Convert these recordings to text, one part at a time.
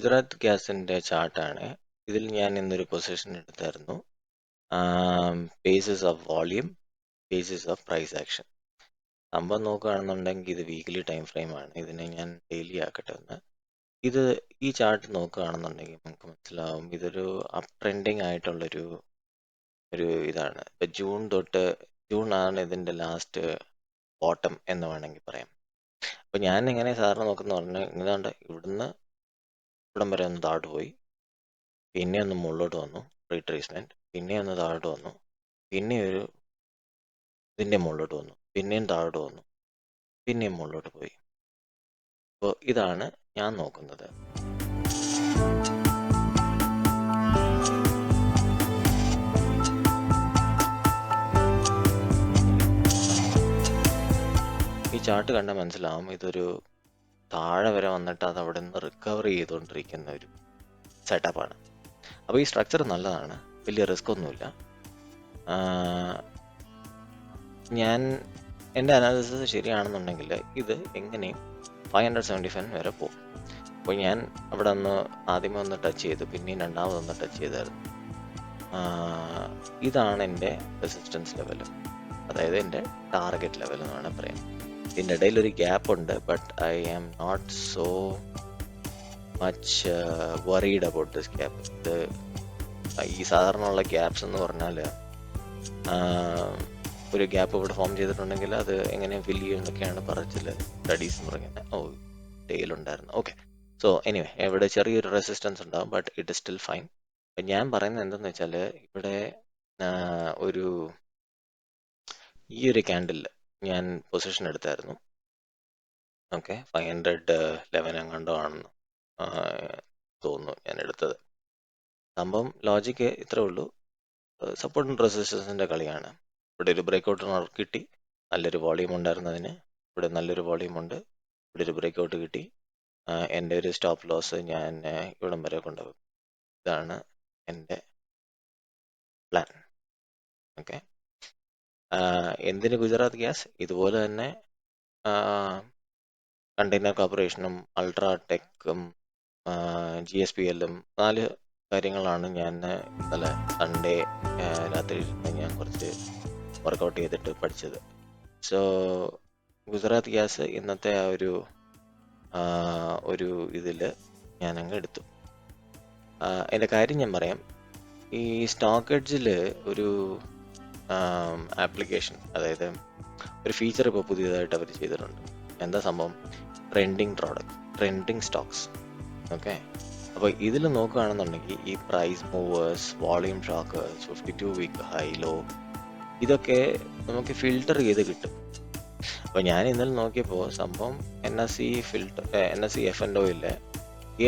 ഗുജറാത്ത് ഗ്യാസിൻ്റെ ചാർട്ടാണ്. ഇതിൽ ഞാൻ ഇന്നൊരു പൊസിഷൻ എടുത്തായിരുന്നു. Basis of volume, basis of price action. സംഭവം നോക്കുകയാണെന്നുണ്ടെങ്കിൽ ഇത് വീക്ക്ലി ടൈം ഫ്രെയിമാണ്. ഇതിനെ ഞാൻ ഡെയിലി ആക്കട്ടെ ഒന്ന്. ഈ ചാർട്ട് നോക്കുകയാണെന്നുണ്ടെങ്കിൽ നമുക്ക് മനസ്സിലാവും ഇതൊരു അപ്പ് ട്രെൻഡിങ് ആയിട്ടുള്ളൊരു ഇതാണ്. ഇപ്പം ജൂൺ ആണ് ഇതിൻ്റെ ലാസ്റ്റ് ബോട്ടം എന്ന് വേണമെങ്കിൽ പറയാം. അപ്പം ഞാൻ എങ്ങനെ സാറിന് നോക്കുന്ന പറഞ്ഞാൽ ഇങ്ങനെയുണ്ട്, ഇവിടുന്ന് ഇവിടം വരെ ഒന്ന് താഴോട്ട് പോയി, പിന്നെ ഒന്ന് മുകളിലോട്ട് വന്നു റീട്രേസ്മെൻറ്റ്, പിന്നെ ഒന്ന് താഴോട്ട് വന്നു, പിന്നെ ഇതിൻ്റെ മുകളിലോട്ട് വന്നു, പിന്നെയും താഴോട്ട് വന്നു, പിന്നെയും മുകളിലോട്ട് പോയി. അപ്പോൾ ഇതാണ് ഞാൻ നോക്കുന്നത്. ഈ ചാർട്ട് കണ്ടാൽ മനസ്സിലാവും ഇതൊരു താഴെ വരെ വന്നിട്ട് അത് അവിടെ നിന്ന് റിക്കവർ ചെയ്തുകൊണ്ടിരിക്കുന്ന ഒരു സെറ്റപ്പാണ്. അപ്പോൾ ഈ സ്ട്രക്ചർ നല്ലതാണ്, വലിയ റിസ്ക് ഒന്നുമില്ല. എൻ്റെ അനാലിസിസ് ശരിയാണെന്നുണ്ടെങ്കിൽ ഇത് എങ്ങനെയും 575 വരെ പോകും. അപ്പോൾ ഞാൻ അവിടെ ആദ്യമേ ഒന്ന് ടച്ച് ചെയ്തു, പിന്നെയും രണ്ടാമതൊന്ന് ടച്ച് ചെയ്തായിരുന്നു. ഇതാണ് എൻ്റെ റെസിസ്റ്റൻസ് ലെവൽ, അതായത് എൻ്റെ ടാർഗറ്റ് ലെവൽ എന്ന് വേണമെങ്കിൽ പറയാം. ഇതിൻ്റെ ഇടയിൽ ഒരു ഗ്യാപ്പ് ഉണ്ട്, but I am not so much worried about this gap. ഈ സാധാരണ ഉള്ള ഗ്യാപ്സ് എന്ന് പറഞ്ഞാൽ ഒരു ഗ്യാപ്പ് ഇവിടെ ഫോം ചെയ്തിട്ടുണ്ടെങ്കിൽ അത് എങ്ങനെ ഫില്ല് ചെയ്യുമെന്നൊക്കെയാണ് പറച്ചിൽ സ്റ്റഡീസ് എന്ന് പറയുന്നത്. ഡേയിലുണ്ടായിരുന്നു. ഓക്കെ, സോ എനിവേ ഇവിടെ ചെറിയൊരു റെസിസ്റ്റൻസ് ഉണ്ടാവും, but it is still fine. അപ്പം ഞാൻ പറയുന്നത് എന്തെന്ന് വെച്ചാൽ ഇവിടെ ഈ ഒരു ക്യാൻഡിൽ ഞാൻ പൊസിഷൻ എടുത്തായിരുന്നു. ഓക്കെ, 511 എങ്ങാണ്ടോ ആണെന്ന് തോന്നുന്നു ഞാൻ എടുത്തത്. സംഭവം ലോജിക്ക് ഇത്രേ ഉള്ളൂ, സപ്പോർട്ട് ആൻഡ് റെസിസ്റ്റൻസിൻ്റെ കളിയാണ്. ഇവിടെ ഒരു ബ്രേക്ക്ഔട്ട് കിട്ടി, നല്ലൊരു വോളിയം ഉണ്ടായിരുന്നതിന്. ഇവിടെ നല്ലൊരു വോളിയം ഉണ്ട്, ഇവിടെ ഒരു ബ്രേക്ക്ഔട്ട് കിട്ടി. എൻ്റെ ഒരു സ്റ്റോപ്പ് ലോസ് ഞാൻ ഇവിടം വരെ കൊണ്ടുപോകും. ഇതാണ് എൻ്റെ പ്ലാൻ. ഓക്കെ, എന്തിന് ഗുജറാത്ത് ഗ്യാസ്? ഇതുപോലെ തന്നെ കണ്ടെയ്നർ കോർപ്പറേഷനും അൾട്രാടെക്കും GSPL-ഉം 4 കാര്യങ്ങളാണ് ഞാൻ ഇന്നലെ സൺഡേ രാത്രി ഞാൻ കുറച്ച് വർക്കൗട്ട് ചെയ്തിട്ട് പഠിച്ചത്. സോ ഗുജറാത്ത് ഗ്യാസ് ഇന്നത്തെ ആ ഒരു ഇതിൽ ഞാനങ്ങ് എടുത്തു. എൻ്റെ കാര്യം ഞാൻ പറയാം. ഈ സ്റ്റോക്ക് എഡ്ജിൽ ഒരു ആപ്ലിക്കേഷൻ, അതായത് ഒരു ഫീച്ചർ ഇപ്പോൾ പുതിയതായിട്ട് അവർ ചെയ്തിട്ടുണ്ട്. എന്താ സംഭവം? Trending Stokes. ഓക്കെ, അപ്പോൾ ഇതിൽ നോക്കുകയാണെന്നുണ്ടെങ്കിൽ ഈ price movers, volume shockers, 52 week high low, ഇതൊക്കെ നമുക്ക് ഫിൽട്ടർ ചെയ്ത് കിട്ടും. അപ്പോൾ ഞാൻ ഇന്നലെ നോക്കിയപ്പോൾ സംഭവം NSE F&Oയിലെ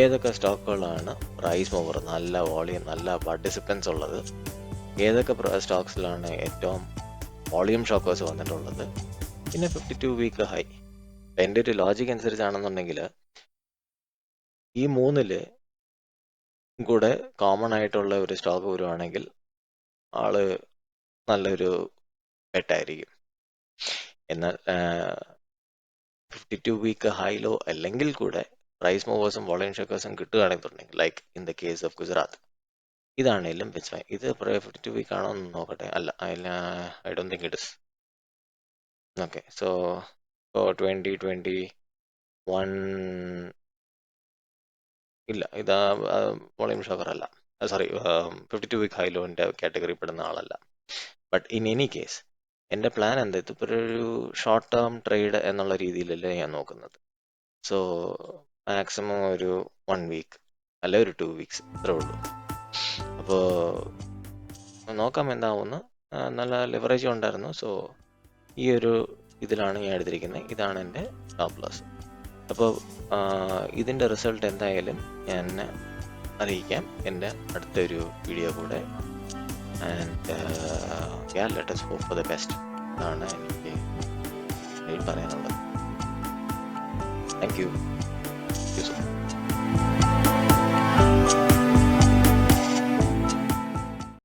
ഏതൊക്കെ സ്റ്റോക്കുകളാണ് പ്രൈസ് മൂവർ, നല്ല വോളിയം, നല്ല പാർട്ടിസിപ്പൻസ് ഉള്ളത്, ഏതൊക്കെ സ്റ്റോക്സിലാണ് ഏറ്റവും വോളിയം ഷോക്കേഴ്സ് വന്നിട്ടുള്ളത്, പിന്നെ 52 വീക്ക് ഹൈ. എൻ്റെ ഒരു ലോജിക് അനുസരിച്ചാണെന്നുണ്ടെങ്കിൽ ഈ 3-ൽ കൂടെ കോമൺ ആയിട്ടുള്ള ഒരു സ്റ്റോക്ക് വരുവാണെങ്കിൽ ആള് നല്ലൊരു ബെറ്റായിരിക്കും. എന്നാൽ 52 വീക്ക് ഹൈ ലോ അല്ലെങ്കിൽ കൂടെ പ്രൈസ് മൂവേഴ്സും വോളിയം ഷോക്കേഴ്സും കിട്ടുകയാണെന്നുണ്ടെങ്കിൽ, like in the case of Gujarat, ഇതാണെങ്കിലും വെച്ചാൽ ഇത് 52 വീക്ക് ആണോ എന്ന് നോക്കട്ടെ. അല്ല, I don't think it is. Okay, so 2021 ഇല്ല, ഇത് വോളിയം ഷോക്കർ അല്ല, സോറി, 52 വീക്ക് ഹൈ ലോൻ്റെ കാറ്റഗറി പെടുന്ന ആളല്ല. ബട്ട് ഇൻ എനി കേസ് എൻ്റെ പ്ലാൻ എന്താ, ഇതിപ്പോൾ ഒരു ഷോർട്ട് ടേം ട്രേഡ് എന്നുള്ള രീതിയിലല്ലേ ഞാൻ നോക്കുന്നത്. സോ മാക്സിമം ഒരു 1 വീക്ക് അല്ലെ ഒരു 2 വീക്സ്, ഇത്രേ ഉള്ളൂ. അപ്പോൾ നോക്കാം എന്താവുമെന്ന്. നല്ല ലിവറേജ് ഉണ്ടായിരുന്നു. സോ ഈ ഒരു ഇതിലാണ് ഞാൻ എടുത്തിരിക്കുന്നത്. ഇതാണ് എൻ്റെ സ്റ്റോപ്പ് ലോസ്. അപ്പോൾ ഇതിൻ്റെ റിസൾട്ട് എന്തായാലും ഞാൻ അറിയിക്കാം എൻ്റെ അടുത്തൊരു വീഡിയോ കൂടെ. And let us hope for the best എന്നാണ് എനിക്ക് പറയാനുള്ളത്. Thank you so much.